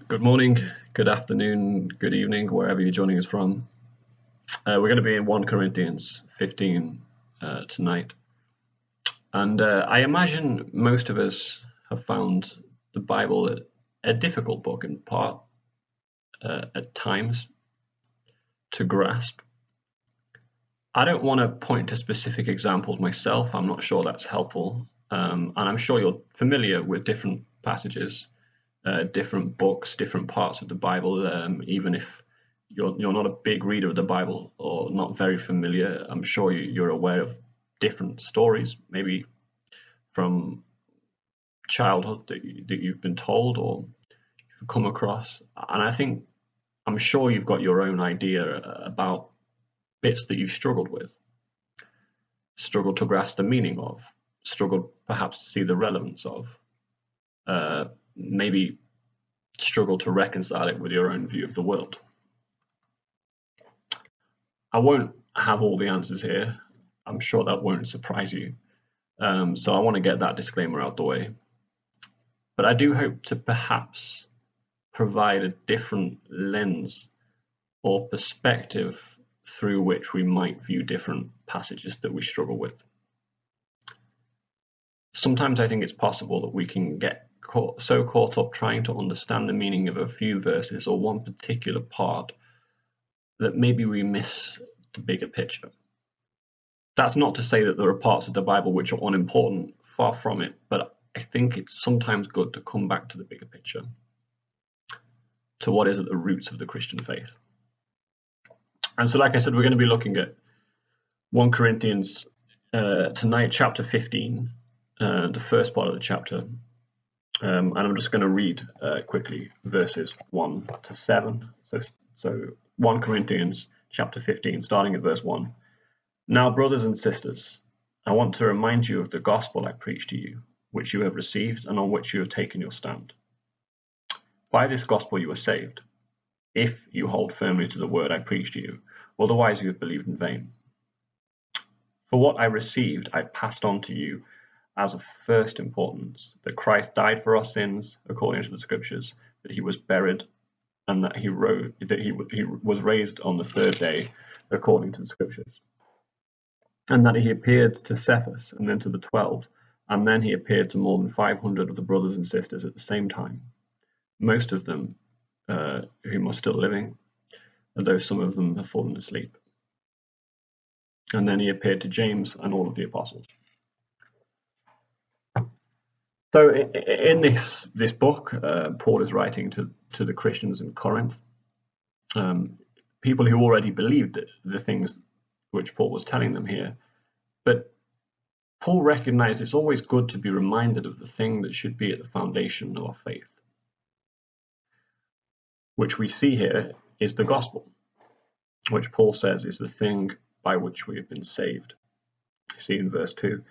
Good morning, good afternoon, good evening, wherever you're joining us from. We're going to be in 1 Corinthians 15 tonight. And I imagine most of us have found the Bible a difficult book in part at times to grasp. I don't want to point to specific examples myself. I'm not sure that's helpful. And I'm sure you're familiar with different passages, different books, different parts of the Bible. Even if you're not a big reader of the Bible or not very familiar, I'm sure you're aware of different stories, maybe from childhood that you've been told or you've come across. And I'm sure you've got your own idea about bits that you've struggled with, struggled to grasp the meaning of, struggled perhaps to see the relevance of, maybe struggle to reconcile it with your own view of the world. I won't have all the answers here. I'm sure that won't surprise you. So I want to get that disclaimer out the way. But I do hope to perhaps provide a different lens or perspective through which we might view different passages that we struggle with. Sometimes I think it's possible that we can get so caught up trying to understand the meaning of a few verses or one particular part that maybe we miss the bigger picture. That's not to say that there are parts of the Bible which are unimportant, far from it, but I think it's sometimes good to come back to the bigger picture, to what is at the roots of the Christian faith. And so, like I said, we're going to be looking at 1 Corinthians tonight, chapter 15, the first part of the chapter. And I'm just going to read quickly verses 1 to 7. So 1 Corinthians chapter 15, starting at verse 1. Now, brothers and sisters, I want to remind you of the gospel I preached to you, which you have received and on which you have taken your stand. By this gospel you are saved, if you hold firmly to the word I preached to you. Otherwise you have believed in vain. For what I received I passed on to you as of first importance, that Christ died for our sins according to the scriptures, that he was buried, and that he was raised on the third day according to the scriptures, and that he appeared to Cephas and then to the 12, and then he appeared to more than 500 of the brothers and sisters at the same time, most of them whom are still living, although some of them have fallen asleep. And then he appeared to James and all of the apostles. So in this book, Paul is writing to the Christians in Corinth, people who already believed the things which Paul was telling them here. But Paul recognized it's always good to be reminded of the thing that should be at the foundation of our faith, which we see here is the gospel, which Paul says is the thing by which we have been saved. You see in verse 2.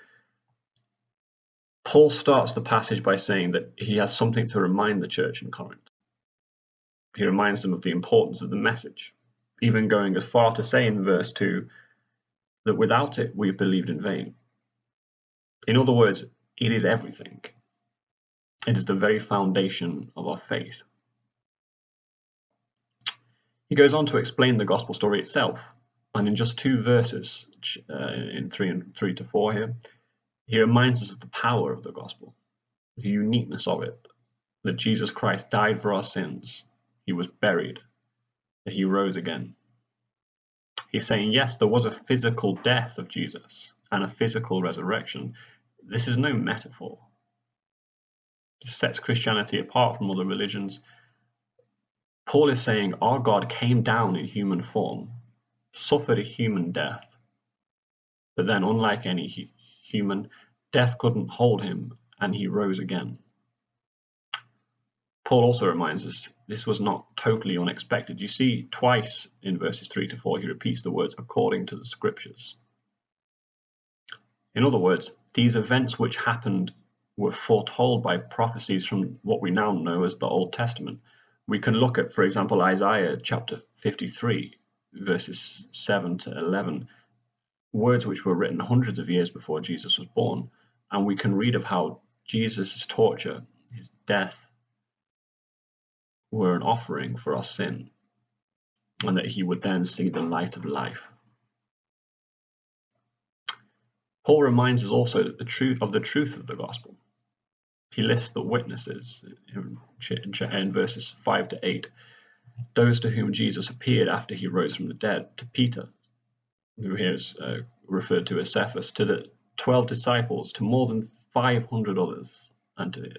Paul starts the passage by saying that he has something to remind the church in Corinth. He reminds them of the importance of the message, even going as far to say in verse 2 that without it we've believed in vain. In other words, it is everything. It is the very foundation of our faith. He goes on to explain the gospel story itself, and in just 2 verses, in 3 to 4 here, he reminds us of the power of the gospel, the uniqueness of it, that Jesus Christ died for our sins, he was buried, that he rose again. He's saying, yes, there was a physical death of Jesus and a physical resurrection. This is no metaphor. This sets Christianity apart from other religions. Paul is saying our God came down in human form, suffered a human death, but then unlike any human, death couldn't hold him, and he rose again. Paul also reminds us this was not totally unexpected. You see twice in verses 3 to 4 he repeats the words according to the scriptures. In other words, these events which happened were foretold by prophecies from what we now know as the Old Testament. We can look at, for example, Isaiah chapter 53, verses 7 to 11, words which were written hundreds of years before Jesus was born, and we can read of how Jesus' torture, his death, were an offering for our sin, and that he would then see the light of life. Paul reminds us also that the truth of the gospel. He lists the witnesses in verses 5 to 8, those to whom Jesus appeared after he rose from the dead, to Peter, who here is referred to as Cephas, to the 12 disciples, to more than 500 others, and to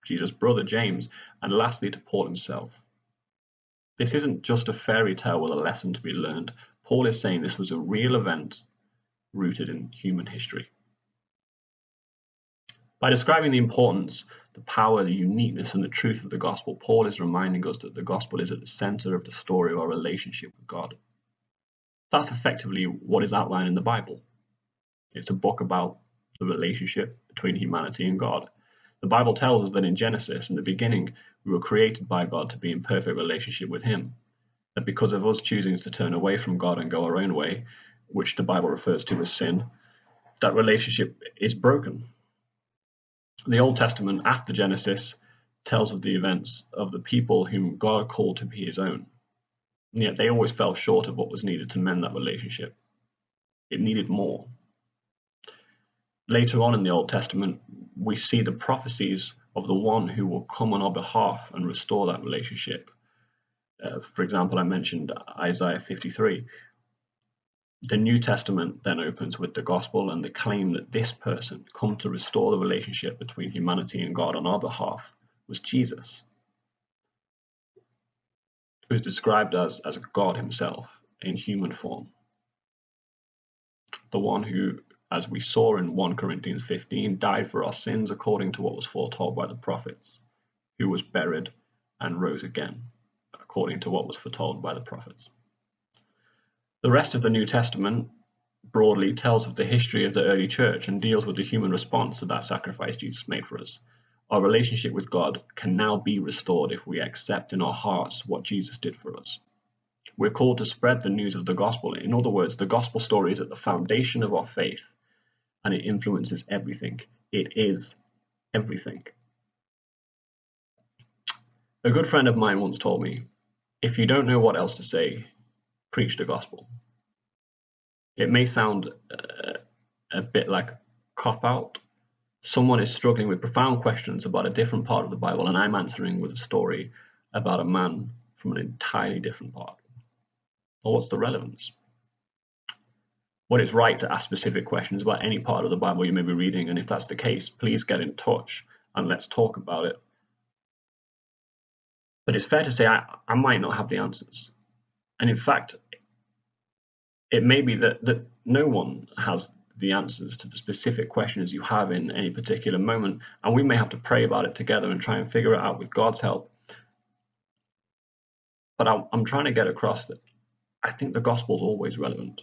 Jesus' brother James, and lastly to Paul himself. This isn't just a fairy tale with a lesson to be learned. Paul is saying this was a real event rooted in human history. By describing the importance, the power, the uniqueness, and the truth of the gospel, Paul is reminding us that the gospel is at the center of the story of our relationship with God. That's effectively what is outlined in the Bible. It's a book about the relationship between humanity and God. The Bible tells us that in Genesis, in the beginning, we were created by God to be in perfect relationship with Him. That because of us choosing to turn away from God and go our own way, which the Bible refers to as sin, that relationship is broken. The Old Testament, after Genesis, tells of the events of the people whom God called to be His own. And yet they always fell short of what was needed to mend that relationship. It needed more. Later on in the Old Testament, we see the prophecies of the one who will come on our behalf and restore that relationship. For example, I mentioned Isaiah 53. The New Testament then opens with the gospel and the claim that this person come to restore the relationship between humanity and God on our behalf was Jesus, who is described as God himself in human form. The one who, as we saw in 1 Corinthians 15, died for our sins according to what was foretold by the prophets, who was buried and rose again, according to what was foretold by the prophets. The rest of the New Testament broadly tells of the history of the early church and deals with the human response to that sacrifice Jesus made for us. Our relationship with God can now be restored if we accept in our hearts what Jesus did for us. We're called to spread the news of the gospel. In other words, the gospel story is at the foundation of our faith, and it influences everything. It is everything. A good friend of mine once told me, if you don't know what else to say, preach the gospel. It may sound a bit like cop-out. Someone is struggling with profound questions about a different part of the Bible, and I'm answering with a story about a man from an entirely different part. Well, what's the relevance? Well, it's right to ask specific questions about any part of the Bible you may be reading, and if that's the case, please get in touch and let's talk about it. But it's fair to say I might not have the answers. And in fact, it may be that no one has the answers to the specific questions you have in any particular moment, and we may have to pray about it together and try and figure it out with God's help. But I'm trying to get across that I think the gospel is always relevant.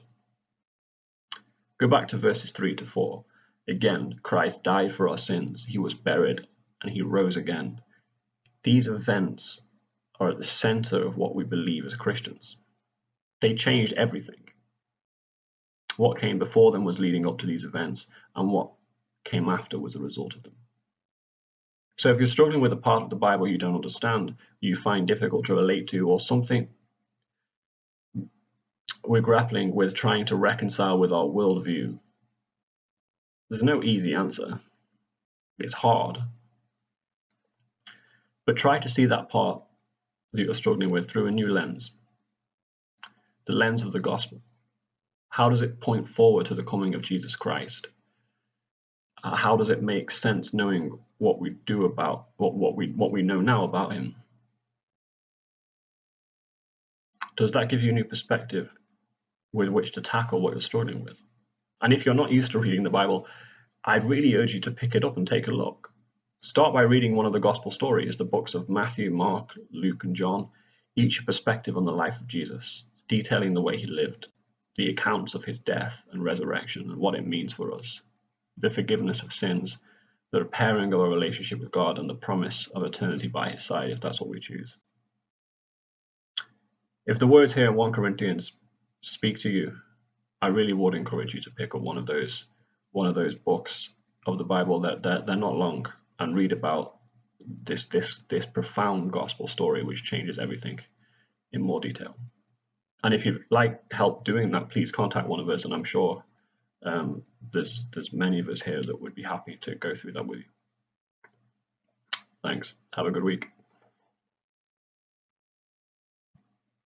Go back to verses 3 to 4. Again, Christ died for our sins. He was buried and he rose again. These events are at the center of what we believe as Christians. They changed everything. What came before them was leading up to these events, and what came after was a result of them. So if you're struggling with a part of the Bible you don't understand, you find difficult to relate to, or something we're grappling with trying to reconcile with our worldview, there's no easy answer. It's hard. But try to see that part that you're struggling with through a new lens. The lens of the gospel. How does it point forward to the coming of Jesus Christ? How does it make sense knowing what we do about what we know now about him? Does that give you a new perspective with which to tackle what you're struggling with? And if you're not used to reading the Bible, I'd really urge you to pick it up and take a look. Start by reading one of the gospel stories, the books of Matthew, Mark, Luke, and John, each a perspective on the life of Jesus, detailing the way he lived, the accounts of his death and resurrection and what it means for us, the forgiveness of sins, the repairing of our relationship with God, and the promise of eternity by his side, if that's what we choose. If the words here in 1 Corinthians speak to you, I really would encourage you to pick up one of those books of the Bible that they're not long, and read about this profound gospel story which changes everything in more detail. And if you'd like help doing that, please contact one of us, and I'm sure there's many of us here that would be happy to go through that with you. Thanks. Have a good week.